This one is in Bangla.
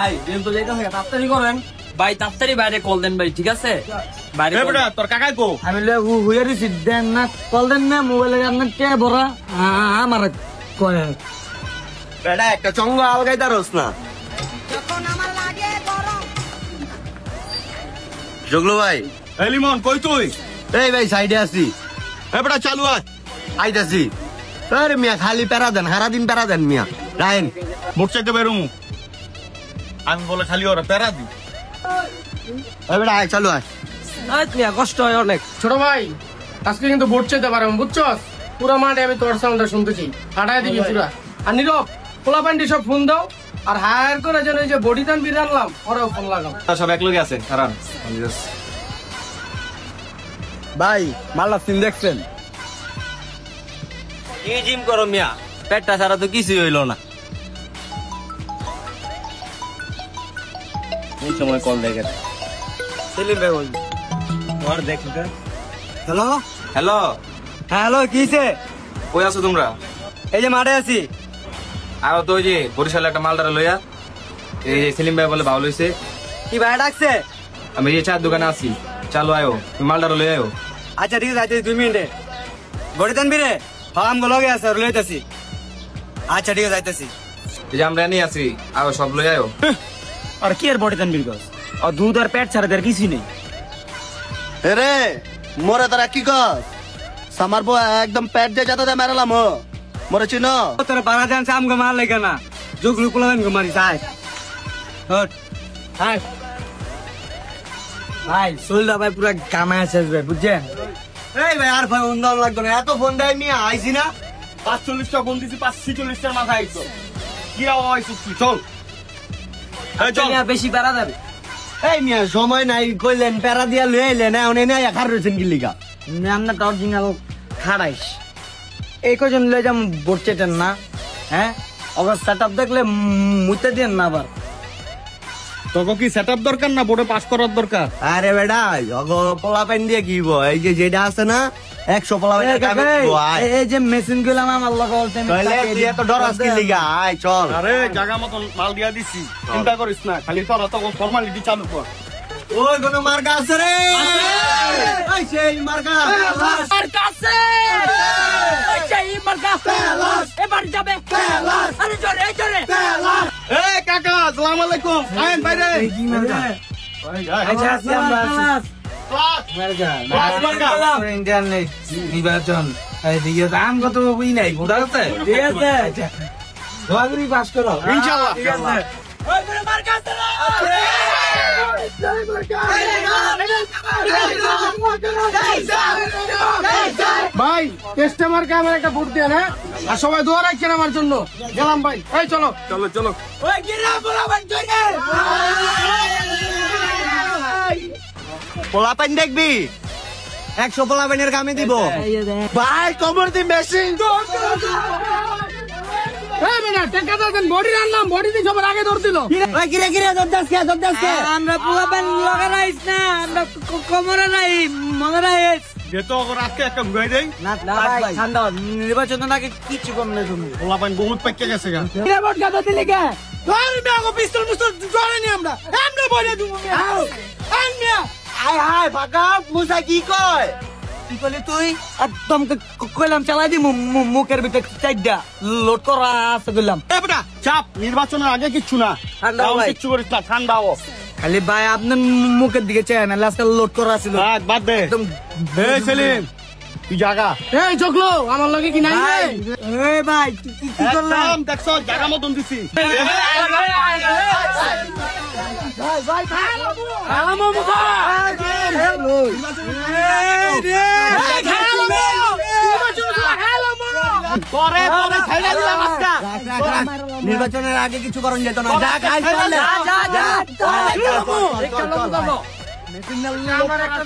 ভাই দিন তো যেটা থাকে তাড়াতাড়ি করেন ভাই, তাড়াতাড়ি বাইরে কল দেন ভাই, ঠিক আছে? বাইরে তোর কাকাই কো আমি হুইয়া দিছি দেন না, কল দেন না, মোবাইলে আপনার কে বড়া আমার কয়ে বেটা একটা চঙ্গ আলগাই দারস না। জগলু ভাই, এই লিমন কই তুই? এই ভাই সাইডে আছি। বেটা চালু আয়। আইতাছি। আরে মিয়া খালি প্যারা দেন, সারাদিন প্যারা দেন মিয়া। রায়ন মোট চাইতে বেরোমু। আমি বলে খালি ওরা প্যারা দি। এই বেটা আয়, চালু আয়। কষ্ট হয় অনেক। ছোট ভাই আজকে কিন্তু ভোট চাইতে পারো, বুঝছস? পুরো মাঠে আমি তোর সাউন্ডটা শুনতেছি, হাঁটাই দিবি পুরা। আর নীরব পোলা প্যান্টি সব ফোন দাও, আর হায়ার করে যেন এই যে বডি টান বির আনলাম ওরাও ফোন লাগাও। সব এক লগে আছে, কারণ ভাই মাল্লা সিন দেখছেন? কি জিম করো মিয়া, পেটটা ছাড়া তো কিছুই হইলো না। এই সময় কল দেখে সেলিম ভাই বল। আর দেখতে। হ্যালো হ্যালো, হ্যালো, কিছে? কই আছো তোমরা? এই যে মাঠে আছি। আর তো ওই যে বরিশালে একটা মালদারা লইয়া, এই যে সেলিম ভাই বলে ভালো হইছে। কি ভাই ডাকছে? আমি এই চার দোকানে আছি, চালু আয়ো, তুমি মালদারা লই আয়ো। আচ্ছা ঠিক আছে, আইতেছি 2 মিনিটে। বডি টান বিরে ফার্ম লগে আছে, আর লইতাছি। আচ্ছা ঠিক আছে, আইতেছি। এই যে আমরা নিয়ে আছি, আয়ো সব লই আয়ো। আর কি আর বডি টান বির গস, আর দুধ আর পেট ছাড়া আর কিছুই নেই। রে মোরে তারা কি কর? সামার বউ একদম পেট দিয়ে যাতে মেরালাম মোরে চিনো? তোর বারা জান সাম গো মার লাগা না, জুগলু কুলান গো মারি যায়। হট হাই ভাই, সোলদা ভাই পুরা গামা আছে ভাই, বুঝছেন? এই ভাই আর ভাই উন্দান লাগতো না, এত ফোন দেয় মিয়া আইছি না। 45টা ফোন দিছি, 46টার মাথা আইছো। কি আওয়াজ কি? চল এই চল। বেশি বাড়া যাবে। এই মিয়া সময় নাই কইলেন, প্যারা দিয়া লই আইলেন, এখন এনে একার রয়েছেন কি লিগা? আমরা তো অরিজিনাল খাড়াইস। এই কজন লয়ে যাম বড়চেটেন না, হ্যাঁ? অগর সেটআপ দেখলে মুতে দেন না আবার। তোকে কি সেটআপ দরকার না বোর্ডে পাস করার দরকার? আরে বেটা পোলা পাইন দিয়ে কি হইব? এই যে যেটা আছে না 100 পোলা পাইন কামে দিব। আয় এই যে মেশিন গুলো আমার লগে বলতে কইলে তুই এত ডরাস কি লিগা? আয় চল। আরে জায়গা মতন মাল দিয়া দিছি, চিন্তা করিস না, খালি তোরা তো ফর্মালিটি চালু কর। ওই কোন মার্কা আছে রে? এই সেই মার্কা মার্কা আছে, এই মার্কা পেলাস, এবার যাবে পেলাস। আরে জোরে জোরে পেলাস। এই কাকা আসসালামু আলাইকুম, আইন বাইরে। কি মার্কা? আচ্ছা আছি আমরা আছি। ইন্টারনেট নির্বাচন এদিকে দাম কত বই নাই, বোঝা যাচ্ছে? ঠিক আছে, ঘুরি পাস করো ইনশাআল্লাহ। ঠিক আছে। ওই করে মার্কা আছে না? ভাই কাস্টমার কে আমার একটা ভোট দিয়ে না, আর সবাই দোয়া রাখছেন আমার জন্য। গেলাম ভাই, এই চলো চলো চলো। ওই গিরা বলাবেন জন্য পোলা পাইন দেখবি 100 পোলা পাইনের কামে দিব ভাই। কমর দি মেশিন আমরা পুরো প্যান লাগাইস না, আমরা কোমরে নাই মনে যেহেতু ওর আজকে একটা ঘুরাই দেই, ঠান্ডা নির্বাচন আগে কিছু কম না তুমি পোলা পাইন বহুত পাইকে গেছে গা। ভোট কাটা দিলে কে পিস্তল পিস্তল জড়ানি আমরা আমরা বলে দিব হাই হাই ফাঁকা মুসা কি কয়? কি করলি তুই? একদম কইলাম চালাই দি মুখের ভিতরে চাইডা লোড করা আছে কইলাম। বেটা চাপ, নির্বাচনের আগে কিচ্ছু না, ঠান্ডা এখন ভাই। কিচ্ছু করিস না, ঠান্ডা হ। খালি ভাই আপনার মুখের দিকে চাই না, লাস্টে লোড করা ছিল বাদ দে। একদম। এই সেলিম তুই জাগা এই চকলো আমার লগে কি নাই ভাই? এই ভাই তুই কি করলি? একদম দেখছো জাগা মতন দিছি। ভাই খালামো মুখা পরে পরে ছাইড়া দিলাম আজকা। নির্বাচনের আগে কিছু করণ যেত না। যা কাজ যা করলে যা যা চল, চল, চল, চল। আমার একটা